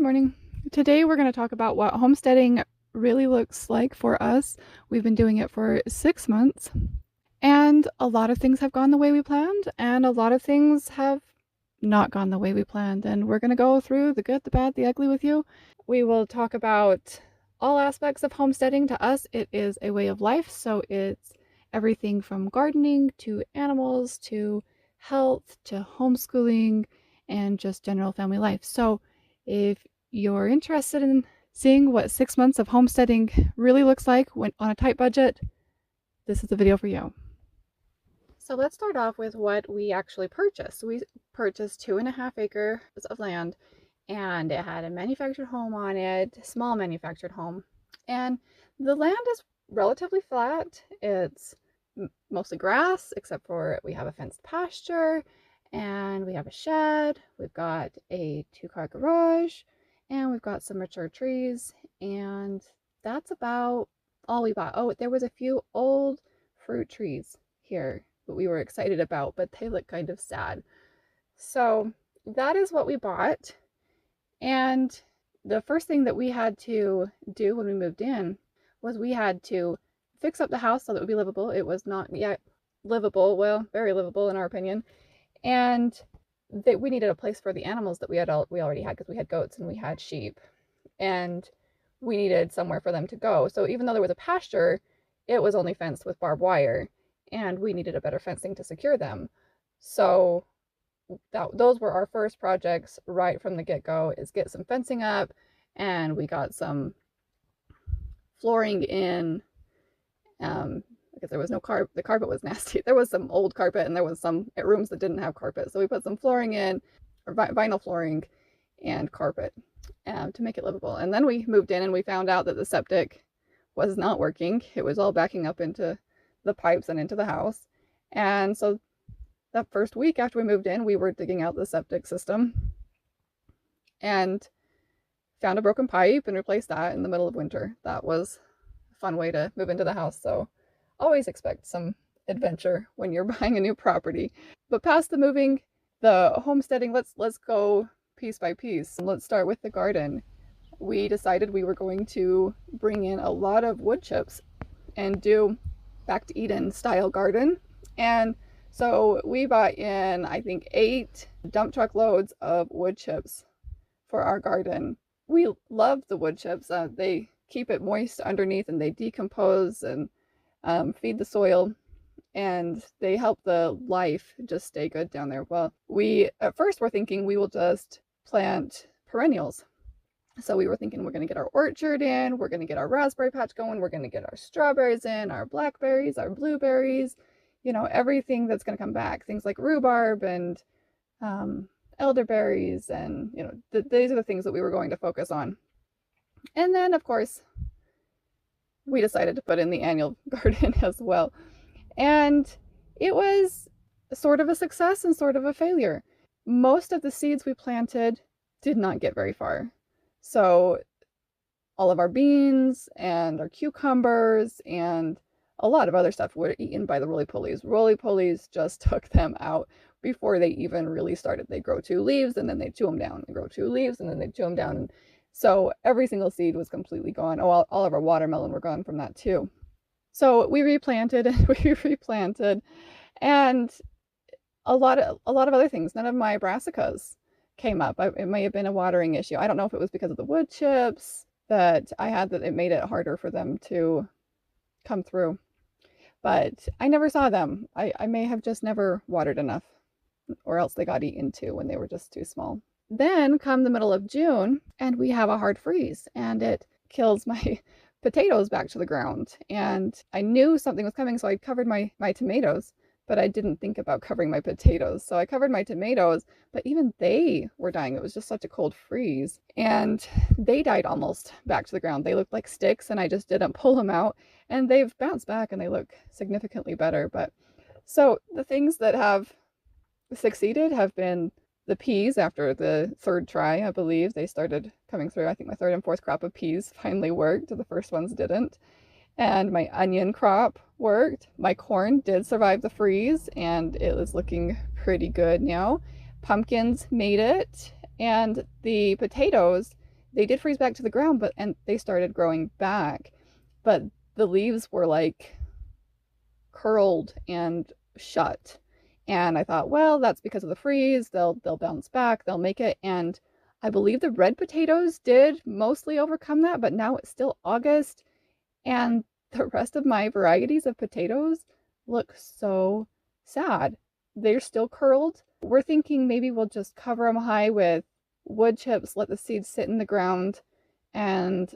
morning. Today we're going to talk about what homesteading really looks like for us. We've been doing it for 6 months, and a lot of things have gone the way we planned, and a lot of things have not gone the way we planned. And we're going to go through the good, the bad, the ugly with you. We will talk about all aspects of homesteading. To us, it is a way of life. So it's everything from gardening to animals to health to homeschooling and just general family life. So if you're interested in seeing what 6 months of homesteading really looks like when on a tight budget, this is the video for you. So let's start off with what we actually purchased. We purchased 2.5 acres of land, and it had a manufactured home on it, small manufactured home. And the land is relatively flat. It's mostly grass, except for we have a fenced pasture, and we have a shed. We've got a 2-car garage, and we've got some mature trees, and that's about all we bought. Oh, there was a few old fruit trees here that we were excited about, but they look kind of sad. So that is what we bought. And the first thing that we had to do when we moved in was we had to fix up the house so that it would be livable. It was not yet livable, well, very livable in our opinion. And we needed a place for the animals that we already had, because we had goats and we had sheep, and we needed somewhere for them to go. So even though there was a pasture, it was only fenced with barbed wire, and we needed a better fencing to secure them. So those were our first projects right from the get-go, is get some fencing up, and we got some flooring in, because there was no carpet. The carpet was nasty. There was some old carpet, and there was some rooms that didn't have carpet. So we put some flooring in, or vinyl flooring and carpet, to make it livable. And then we moved in and we found out that the septic was not working. It was all backing up into the pipes and into the house. And so that first week after we moved in, we were digging out the septic system and found a broken pipe and replaced that in the middle of winter. That was a fun way to move into the house. So always expect some adventure when you're buying a new property. But past the moving, the homesteading, let's go piece by piece. Let's start with the garden. We decided we were going to bring in a lot of wood chips and do back to Eden style garden. And so we bought in, I think, 8 dump truck loads of wood chips for our garden. We love the wood chips. They keep it moist underneath, and they decompose and feed the soil, and they help the life just stay good down there. Well, we at first were thinking we will just plant perennials. So we were thinking we're going to get our orchard in, we're going to get our raspberry patch going, we're going to get our strawberries in, our blackberries, our blueberries, everything that's going to come back. Things like rhubarb and elderberries, and these are the things that we were going to focus on. And then, of course, we decided to put in the annual garden as well. And it was sort of a success and sort of a failure. Most of the seeds we planted did not get very far. So all of our beans and our cucumbers and a lot of other stuff were eaten by the roly-polies. Roly-polies just took them out before they even really started. They grow 2 leaves, and then they chew them down. They grow 2 leaves, and then they chew them down. So every single seed was completely gone. Oh, all of our watermelon were gone from that too. So we replanted and we replanted, and a lot of other things. None of my brassicas came up. It may have been a watering issue. I don't know if it was because of the wood chips that I had that it made it harder for them to come through. But I never saw them. I may have just never watered enough, or else they got eaten too when they were just too small. Then come the middle of June, and we have a hard freeze, and it kills my potatoes back to the ground. And I knew something was coming, so I covered my tomatoes, but I didn't think about covering my potatoes. So I covered my tomatoes, but even they were dying. It was just such a cold freeze, and they died almost back to the ground. They looked like sticks, and I just didn't pull them out, and they've bounced back and they look significantly better. But so the things that have succeeded have been the peas. After the 3rd try, I believe, they started coming through. I think my 3rd and 4th crop of peas finally worked. The first ones didn't. And my onion crop worked. My corn did survive the freeze, and it was looking pretty good now. Pumpkins made it, and the potatoes they did freeze back to the ground, and they started growing back, but the leaves were like curled and shut. And I thought, well, that's because of the freeze. They'll bounce back, they'll make it. And I believe the red potatoes did mostly overcome that, but now it's still August, and the rest of my varieties of potatoes look so sad. They're still curled. We're thinking maybe we'll just cover them high with wood chips, let the seeds sit in the ground, and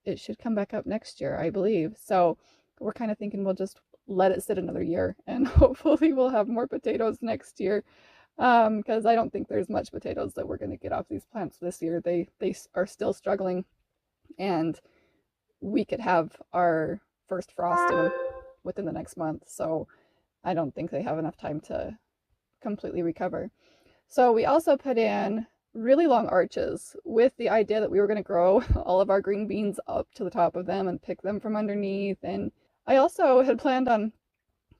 it should come back up next year, I believe. So we're kind of thinking we'll just let it sit another year, and hopefully we'll have more potatoes next year. Because I don't think there's much potatoes that we're going to get off these plants this year. They are still struggling, and we could have our first frost within the next month. So I don't think they have enough time to completely recover. So we also put in really long arches with the idea that we were going to grow all of our green beans up to the top of them and pick them from underneath. And I also had planned on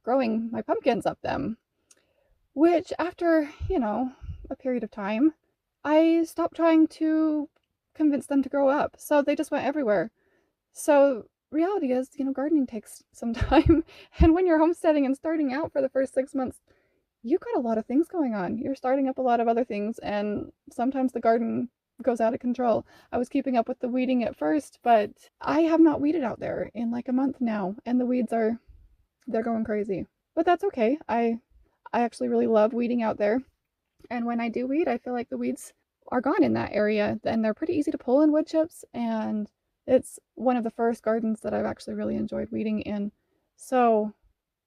growing my pumpkins up them, which after, a period of time, I stopped trying to convince them to grow up. So they just went everywhere. So reality is, gardening takes some time. And when you're homesteading and starting out for the first 6 months, you've got a lot of things going on. You're starting up a lot of other things, and sometimes the garden goes out of control. I was keeping up with the weeding at first, but I have not weeded out there in like a month now, and the weeds they're going crazy. But that's okay. I actually really love weeding out there. And when I do weed, I feel like the weeds are gone in that area, and they're pretty easy to pull in wood chips, and it's one of the first gardens that I've actually really enjoyed weeding in. So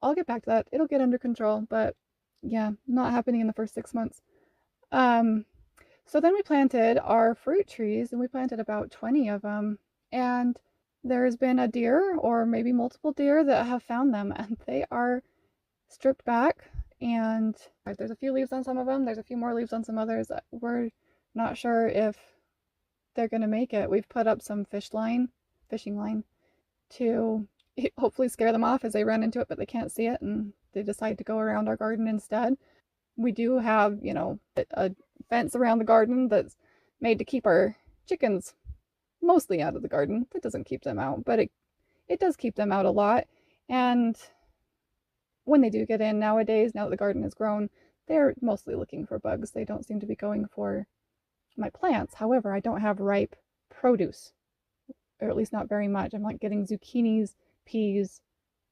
I'll get back to that. It'll get under control, but yeah, not happening in the first 6 months. So then we planted our fruit trees, and we planted about 20 of them. And there's been a deer, or maybe multiple deer, that have found them, and they are stripped back. And there's a few leaves on some of them. There's a few more leaves on some others. We're not sure if they're going to make it. We've put up some fishing line to hopefully scare them off as they run into it, but they can't see it and they decide to go around our garden instead. We do have, a fence around the garden that's made to keep our chickens mostly out of the garden. That doesn't keep them out, but it does keep them out a lot. And when they do get in nowadays, now that the garden has grown, they're mostly looking for bugs. They don't seem to be going for my plants. However, I don't have ripe produce, or at least not very much. I'm like getting zucchinis, peas,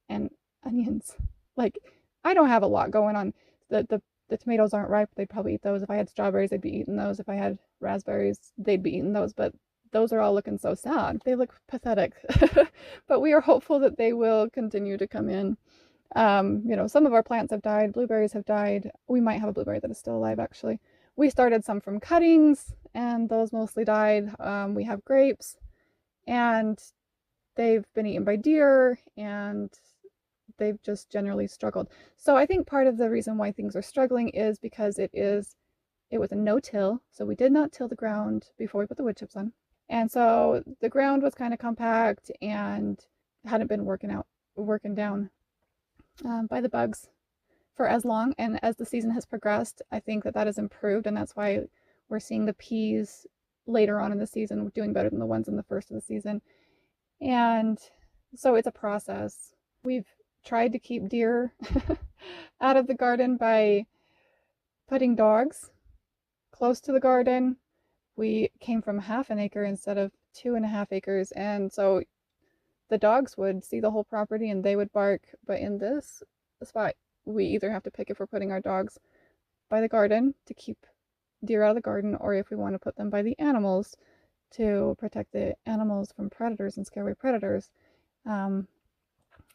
and onions. Like, I don't have a lot going on. The tomatoes aren't ripe. They'd probably eat those. If I had strawberries, they'd be eating those. If I had raspberries, they'd be eating those. But those are all looking so sad. They look pathetic. But we are hopeful that they will continue to come in. Some of our plants have died. Blueberries have died. We might have a blueberry that is still alive, actually. We started some from cuttings, and those mostly died. We have grapes, and they've been eaten by deer, and they've just generally struggled. So I think part of the reason why things are struggling is because it was a no-till, so we did not till the ground before we put the wood chips on. And so the ground was kind of compact and hadn't been working down by the bugs for as long. And as the season has progressed, I think that has improved, and that's why we're seeing the peas later on in the season doing better than the ones in the first of the season. And so it's a process. We've tried to keep deer out of the garden by putting dogs close to the garden. We came from half an acre instead of 2.5 acres, and so the dogs would see the whole property and they would bark. But in this spot, we either have to pick if we're putting our dogs by the garden to keep deer out of the garden, or if we want to put them by the animals to protect the animals from predators and scare away predators.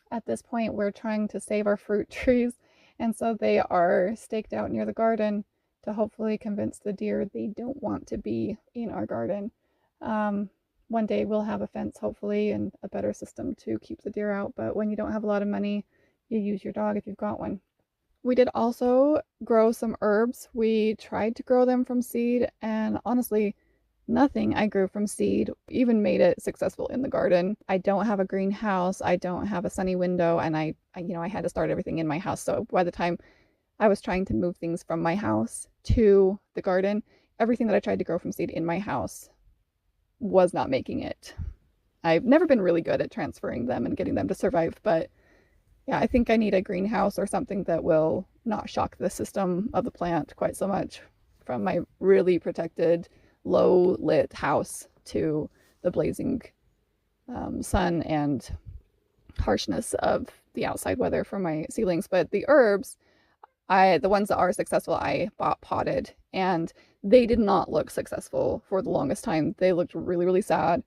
At this point, we're trying to save our fruit trees, and so they are staked out near the garden to hopefully convince the deer they don't want to be in our garden. One day we'll have a fence, hopefully, and a better system to keep the deer out, but when you don't have a lot of money, you use your dog if you've got one. We did also grow some herbs. We tried to grow them from seed, and honestly, nothing I grew from seed even made it successful in the garden. I don't have a greenhouse. I don't have a sunny window, and I had to start everything in my house. So by the time I was trying to move things from my house to the garden, everything that I tried to grow from seed in my house was not making it. I've never been really good at transferring them and getting them to survive, but yeah, I think I need a greenhouse or something that will not shock the system of the plant quite so much from my really protected, low lit house to the blazing sun and harshness of the outside weather for my seedlings. But the herbs, the ones that are successful, I bought potted, and they did not look successful for the longest time. They looked really, really sad,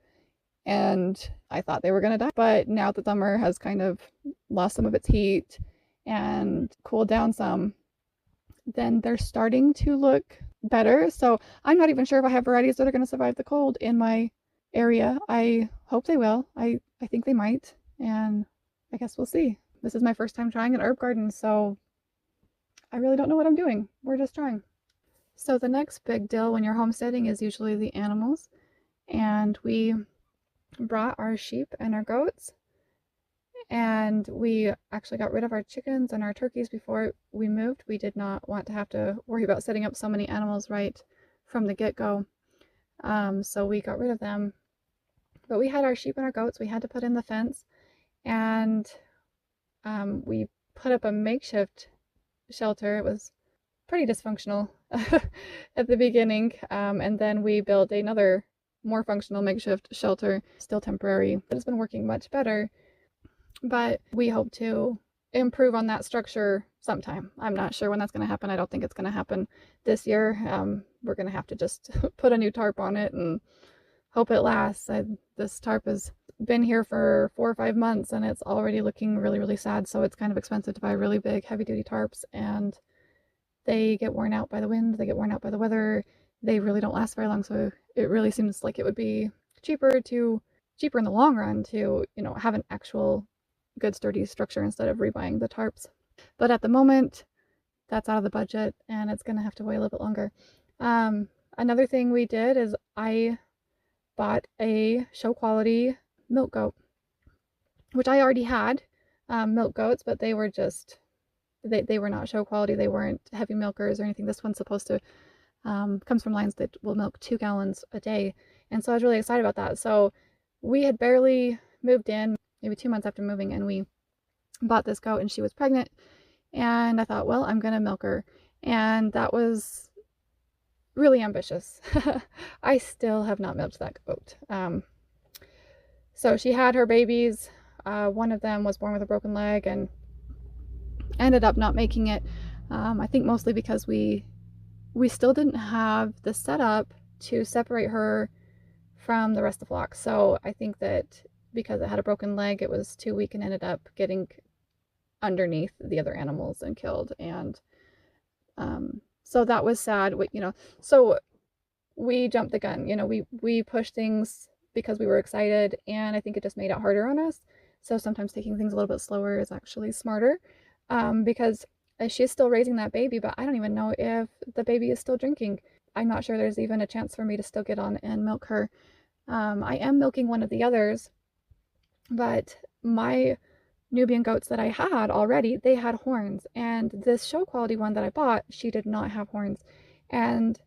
and I thought they were going to die. But now that summer has kind of lost some of its heat and cooled down some, then they're starting to look better. So I'm not even sure if I have varieties that are going to survive the cold in my area. I hope they will. I think they might, and I guess we'll see. This is my first time trying an herb garden, so I really don't know what I'm doing. We're just trying. So the next big deal when you're homesteading is usually the animals, and we brought our sheep and our goats, and we actually got rid of our chickens and our turkeys before we moved. We did not want to have to worry about setting up so many animals right from the get-go, so we got rid of them. But we had our sheep and our goats. We had to put in the fence, and we put up a makeshift shelter. It was pretty dysfunctional at the beginning, and then we built another more functional makeshift shelter, still temporary, but it's been working much better. But we hope to improve on that structure sometime. I'm not sure when that's going to happen. I don't think it's going to happen this year. We're going to have to just put a new tarp on it and hope it lasts. This tarp has been here for 4 or 5 months, and it's already looking really, really sad. So it's kind of expensive to buy really big, heavy-duty tarps, and they get worn out by the wind. They get worn out by the weather. They really don't last very long. So it really seems like it would be cheaper in the long run to, have an actual good sturdy structure instead of rebuying the tarps. But at the moment, that's out of the budget, and it's going to have to wait a little bit longer. Another thing we did is I bought a show quality milk goat, which I already had milk goats, but they were just they were not show quality. They weren't heavy milkers or anything. This one's supposed to comes from lines that will milk 2 gallons a day, and so I was really excited about that. So we had barely moved in, maybe 2 months after moving, and we bought this goat, and she was pregnant, and I thought, well, I'm gonna milk her, and that was really ambitious. I still have not milked that goat. So she had her babies. One of them was born with a broken leg and ended up not making it. I think mostly because we still didn't have the setup to separate her from the rest of the flock. So I think that because it had a broken leg, it was too weak and ended up getting underneath the other animals and killed. And so that was sad. So we jumped the gun. We pushed things because we were excited, and I think it just made it harder on us. So sometimes taking things a little bit slower is actually smarter, because she's still raising that baby, but I don't even know if the baby is still drinking. I'm not sure there's even a chance for me to still get on and milk her. I am milking one of the others, but my Nubian goats that I had already, they had horns, and this show quality one that I bought, she did not have horns, and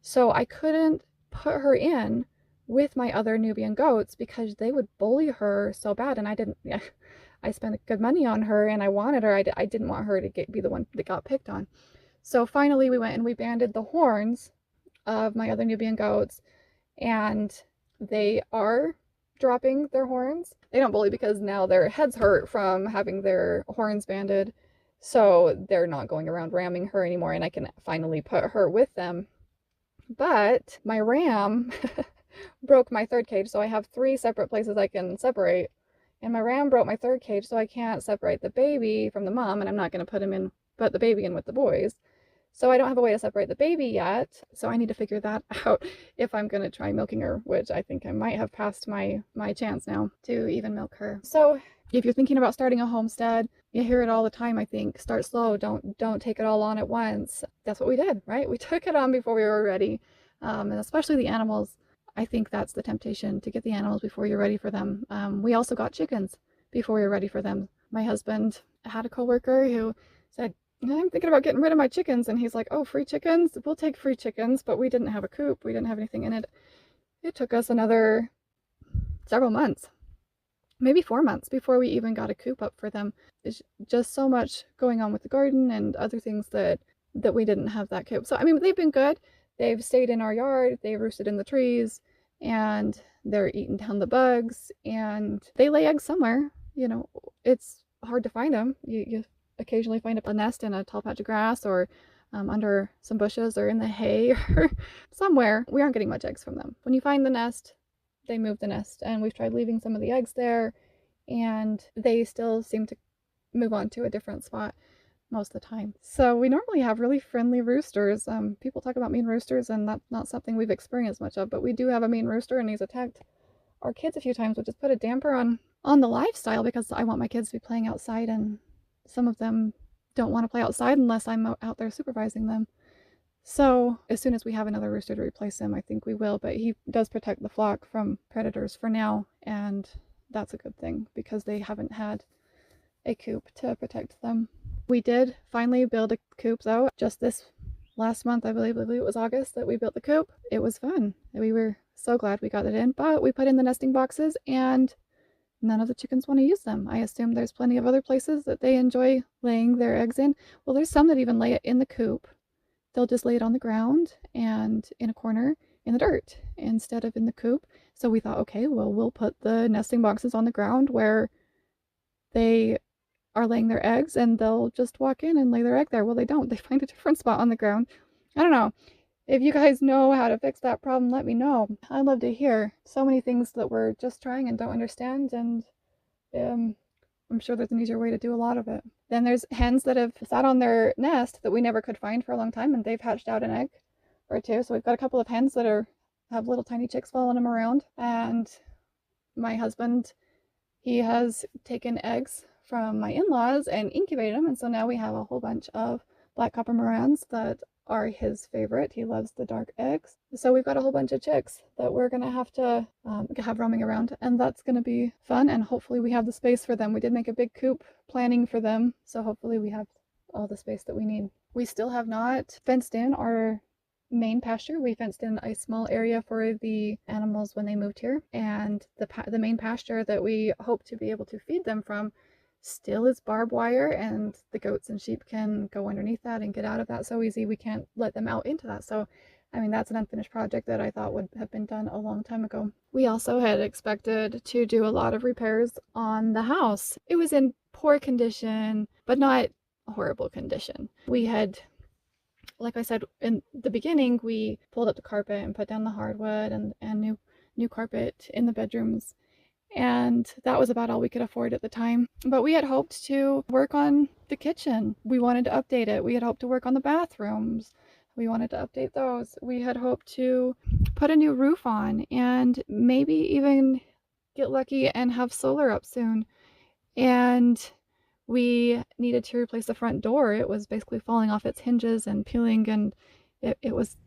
so I couldn't put her in with my other Nubian goats because they would bully her so bad, and I spent good money on her, and I wanted her. I didn't want her to be the one that got picked on. So finally we went and we banded the horns of my other Nubian goats, and they are dropping their horns. They don't bully because now their heads hurt from having their horns banded, so they're not going around ramming her anymore, and I can finally put her with them. But my ram broke my third cage, so I have 3 separate places I can separate, and my ram broke my third cage, so I can't separate the baby from the mom, and I'm not going to put the baby in with the boys. So I don't have a way to separate the baby yet, so I need to figure that out if I'm going to try milking her, which I think I might have passed my chance now to even milk her. So if you're thinking about starting a homestead, you hear it all the time, I think. Start slow, don't take it all on at once. That's what we did, right? We took it on before we were ready, and especially the animals. I think that's the temptation, to get the animals before you're ready for them. We also got chickens before we were ready for them. My husband had a coworker who said, I'm thinking about getting rid of my chickens, and he's like, oh, free chickens? We'll take free chickens, but we didn't have a coop. We didn't have anything in it. it took us another several months, maybe 4 months, before we even got a coop up for them. It's just so much going on with the garden and other things that we didn't have that coop. So I mean, they've been good. They've stayed in our yard, they roosted in the trees, and they're eating down the bugs, and they lay eggs somewhere. You know, it's hard to find them. You occasionally find a nest in a tall patch of grass, or under some bushes, or in the hay, or somewhere. We aren't getting much eggs from them. When you find the nest, they move the nest, and we've tried leaving some of the eggs there, and they still seem to move on to a different spot most of the time. So we normally have really friendly roosters. People talk about mean roosters, and that's not something we've experienced much of, but we do have a mean rooster, and he's attacked our kids a few times, which has put a damper on the lifestyle, because I want my kids to be playing outside, and some of them don't want to play outside unless I'm out there supervising them. So as soon as we have another rooster to replace him, I think we will, but he does protect the flock from predators for now, and that's a good thing because they haven't had a coop to protect them. We did finally build a coop though, just this last month. I believe it was August that we built the coop. It was fun. We were so glad we got it in, but we put in the nesting boxes and none of the chickens want to use them. I assume there's plenty of other places that they enjoy laying their eggs in. Well, there's some that even lay it in the coop. They'll just lay it on the ground and in a corner in the dirt instead of in the coop. So we thought, okay, well, we'll put the nesting boxes on the ground where they are laying their eggs, and they'll just walk in and lay their egg there. Well, they don't. They find a different spot on the ground. I don't know. If you guys know how to fix that problem, let me know. I'd love to hear. So many things that we're just trying and don't understand, and I'm sure there's an easier way to do a lot of it. Then there's hens that have sat on their nest that we never could find for a long time, and they've hatched out an egg or two. So we've got a couple of hens that have little tiny chicks following them around. And my husband, he has taken eggs from my in-laws and incubated them, and so now we have a whole bunch of black copper morans that are his favorite. He loves the dark eggs. So we've got a whole bunch of chicks that we're going to have roaming around, and that's going to be fun, and hopefully we have the space for them. We did make a big coop planning for them, so hopefully we have all the space that we need. We still have not fenced in our main pasture. We fenced in a small area for the animals when they moved here, and the main pasture that we hope to be able to feed them from still is barbed wire, and the goats and sheep can go underneath that and get out of that so easy. We can't let them out into that. So I mean, that's an unfinished project that I thought would have been done a long time ago. We also had expected to do a lot of repairs on the house. It was in poor condition, but not horrible condition. We had, like I said in the beginning, we pulled up the carpet and put down the hardwood and new carpet in the bedrooms. And that was about all we could afford at the time. But we had hoped to work on the kitchen. We wanted to update it. We had hoped to work on the bathrooms. We wanted to update those. We had hoped to put a new roof on and maybe even get lucky and have solar up soon. And we needed to replace the front door. It was basically falling off its hinges and peeling, and it was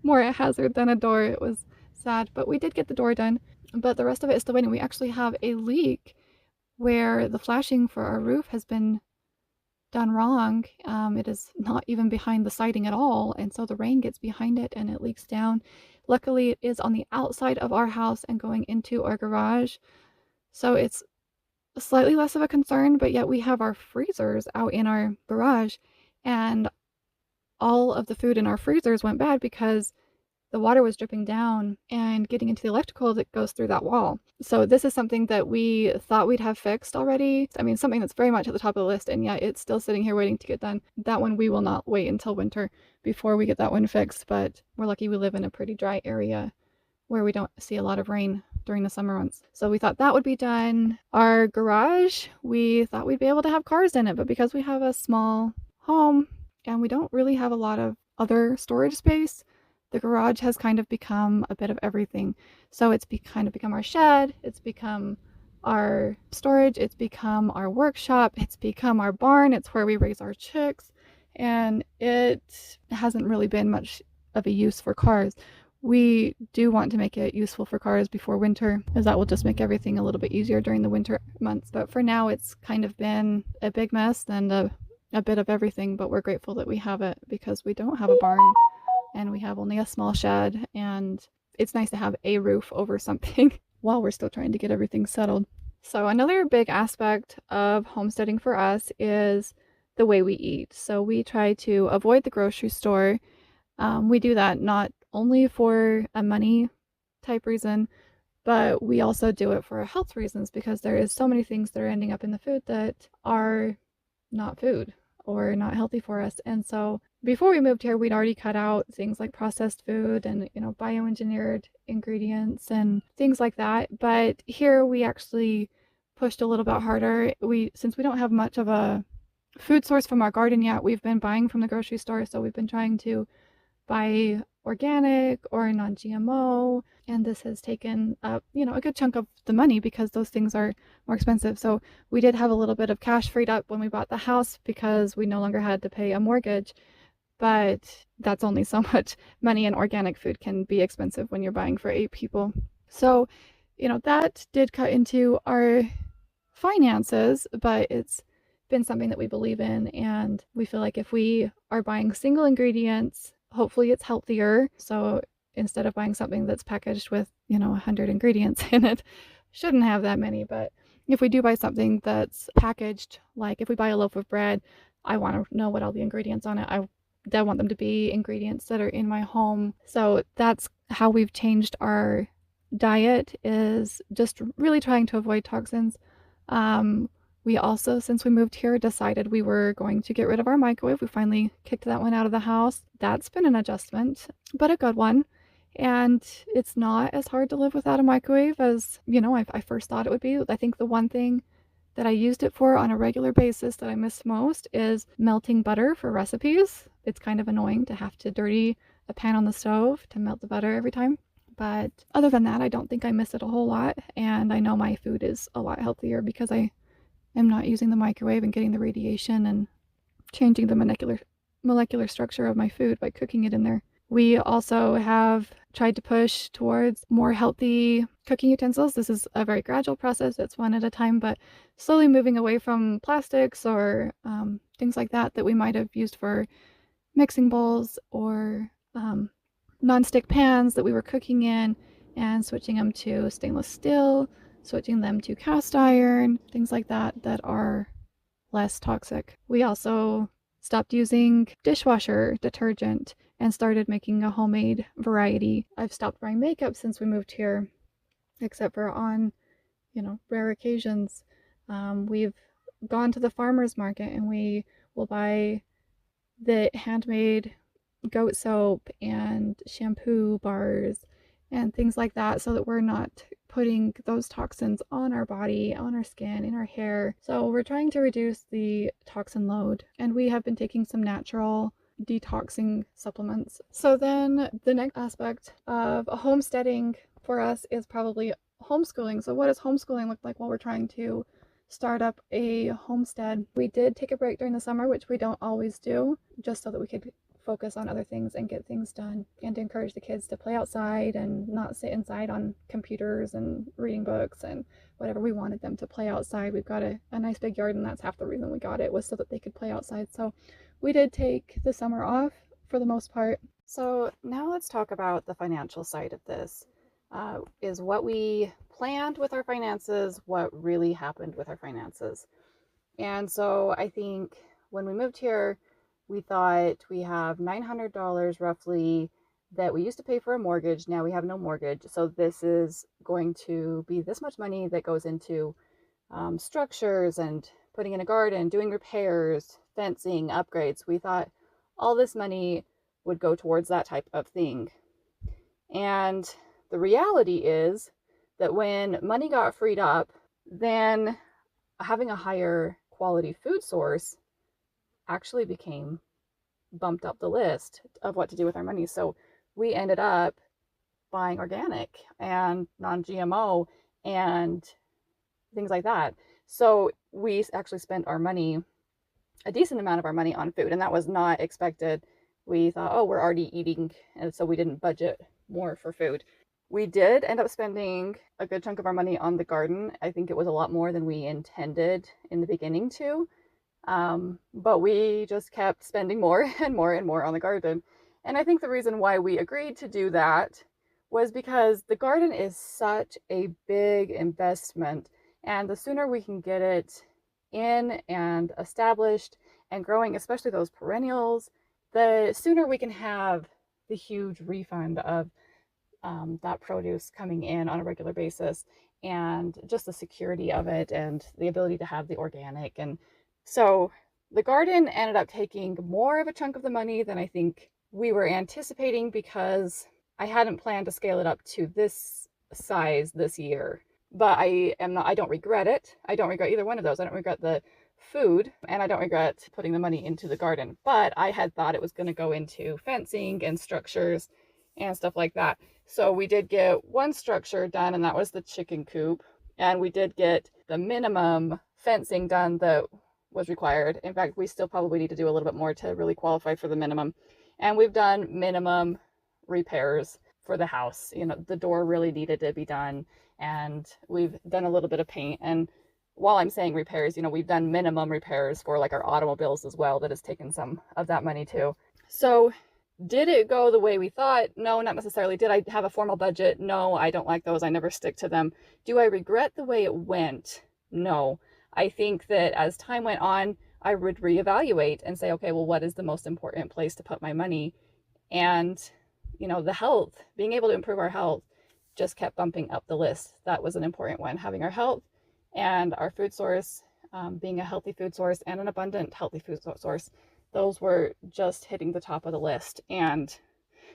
more a hazard than a door. It was sad, but we did get the door done. But the rest of it is still waiting. We actually have a leak where the flashing for our roof has been done wrong. It is not even behind the siding at all, and so the rain gets behind it and it leaks down. Luckily, it is on the outside of our house and going into our garage, so it's slightly less of a concern, but yet we have our freezers out in our garage, and all of the food in our freezers went bad because the water was dripping down and getting into the electrical that goes through that wall. So this is something that we thought we'd have fixed already. I mean, something that's very much at the top of the list, and yet it's still sitting here waiting to get done. That one we will not wait until winter before we get that one fixed, but we're lucky we live in a pretty dry area where we don't see a lot of rain during the summer months. So we thought that would be done. Our garage, we thought we'd be able to have cars in it, but because we have a small home and we don't really have a lot of other storage space, the garage has kind of become a bit of everything. So it's kind of become our shed, it's become our storage, it's become our workshop, it's become our barn, it's where we raise our chicks, and it hasn't really been much of a use for cars. We do want to make it useful for cars before winter, as that will just make everything a little bit easier during the winter months. But for now, it's kind of been a big mess and a bit of everything, but we're grateful that we have it because we don't have a barn and we have only a small shed, and it's nice to have a roof over something while we're still trying to get everything settled. So another big aspect of homesteading for us is the way we eat. So we try to avoid the grocery store. We do that not only for a money type reason, but we also do it for health reasons because there is so many things that are ending up in the food that are not food or not healthy for us. And so before we moved here, we'd already cut out things like processed food and, bioengineered ingredients and things like that. But here we actually pushed a little bit harder. Since we don't have much of a food source from our garden yet, we've been buying from the grocery store. So we've been trying to buy organic or non-GMO, and this has taken up, a good chunk of the money because those things are more expensive. So we did have a little bit of cash freed up when we bought the house because we no longer had to pay a mortgage, but that's only so much money, and organic food can be expensive when you're buying for 8 people. So, that did cut into our finances, but it's been something that we believe in, and we feel like if we are buying single ingredients, hopefully it's healthier. So instead of buying something that's packaged with, 100 ingredients in it, shouldn't have that many. But if we do buy something that's packaged, like if we buy a loaf of bread, I want to know what all the ingredients on it. I want them to be ingredients that are in my home. So that's how we've changed our diet, is just really trying to avoid toxins. We also, since we moved here, decided we were going to get rid of our microwave. We finally kicked that one out of the house. That's been an adjustment, but a good one. And it's not as hard to live without a microwave as, I first thought it would be. I think the one thing that I used it for on a regular basis that I miss most is melting butter for recipes. It's kind of annoying to have to dirty a pan on the stove to melt the butter every time. But other than that, I don't think I miss it a whole lot. And I know my food is a lot healthier because I am not using the microwave and getting the radiation and changing the molecular structure of my food by cooking it in there. We also have tried to push towards more healthy cooking utensils. This is a very gradual process. It's one at a time, but slowly moving away from plastics or things like that we might have used for mixing bowls or nonstick pans that we were cooking in, and switching them to stainless steel, switching them to cast iron, things like that are less toxic. We also stopped using dishwasher detergent and started making a homemade variety. I've stopped buying makeup since we moved here, except for on, rare occasions. We've gone to the farmer's market and we will buy the handmade goat soap and shampoo bars and things like that, so that we're not putting those toxins on our body, on our skin, in our hair. So we're trying to reduce the toxin load, and we have been taking some natural detoxing supplements. So then the next aspect of homesteading for us is probably homeschooling. So what does homeschooling look like while we're trying to start up a homestead? We did take a break during the summer, which we don't always do, just so that we could focus on other things and get things done, and to encourage the kids to play outside and not sit inside on computers and reading books and whatever. We wanted them to play outside. We've got a nice big yard, and that's half the reason we got it, was so that they could play outside. So we did take the summer off for the most part. So now let's talk about the financial side of this. Is what we planned with our finances, what really happened with our finances. And so I think when we moved here, we thought we have $900 roughly that we used to pay for a mortgage. Now we have no mortgage. So this is going to be this much money that goes into structures and putting in a garden, doing repairs, fencing, upgrades. We thought all this money would go towards that type of thing. And the reality is that when money got freed up, then having a higher quality food source actually became bumped up the list of what to do with our money. So we ended up buying organic and non-GMO and things like that. So we actually spent our money, a decent amount of our money, on food, and that was not expected. We thought, oh, we're already eating, and so we didn't budget more for food. We did end up spending a good chunk of our money on the garden. I think it was a lot more than we intended in the beginning to. But we just kept spending more and more and more on the garden. And I think the reason why we agreed to do that was because the garden is such a big investment, and the sooner we can get it in and established and growing, especially those perennials, the sooner we can have the huge refund of that produce coming in on a regular basis, and just the security of it and the ability to have the organic. And so the garden ended up taking more of a chunk of the money than I think we were anticipating, because I hadn't planned to scale it up to this size this year. But I don't regret it. I don't regret either one of those. I don't regret the food, and I don't regret putting the money into the garden. But I had thought it was going to go into fencing and structures and stuff like that. So we did get one structure done, and that was the chicken coop. And we did get the minimum fencing done that was required. In fact, we still probably need to do a little bit more to really qualify for the minimum. And we've done minimum repairs for the house. You know, the door really needed to be done, and we've done a little bit of paint. And while I'm saying repairs, you know, we've done minimum repairs for like our automobiles as well. That has taken some of that money too. So did it go the way we thought? No, not necessarily. Did I have a formal budget? No, I don't like those. I never stick to them. Do I regret the way it went? No. I think that as time went on, I would reevaluate and say, okay, well, what is the most important place to put my money? And, you know, the health, being able to improve our health just kept bumping up the list. That was an important one. Having our health and our food source, being a healthy food source and an abundant healthy food source, those were just hitting the top of the list. And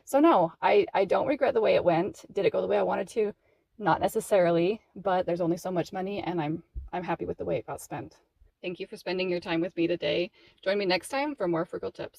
so no, I don't regret the way it went. Did it go the way I wanted to? Not necessarily, but there's only so much money, and I'm happy with the way it got spent. Thank you for spending your time with me today. Join me next time for more frugal tips.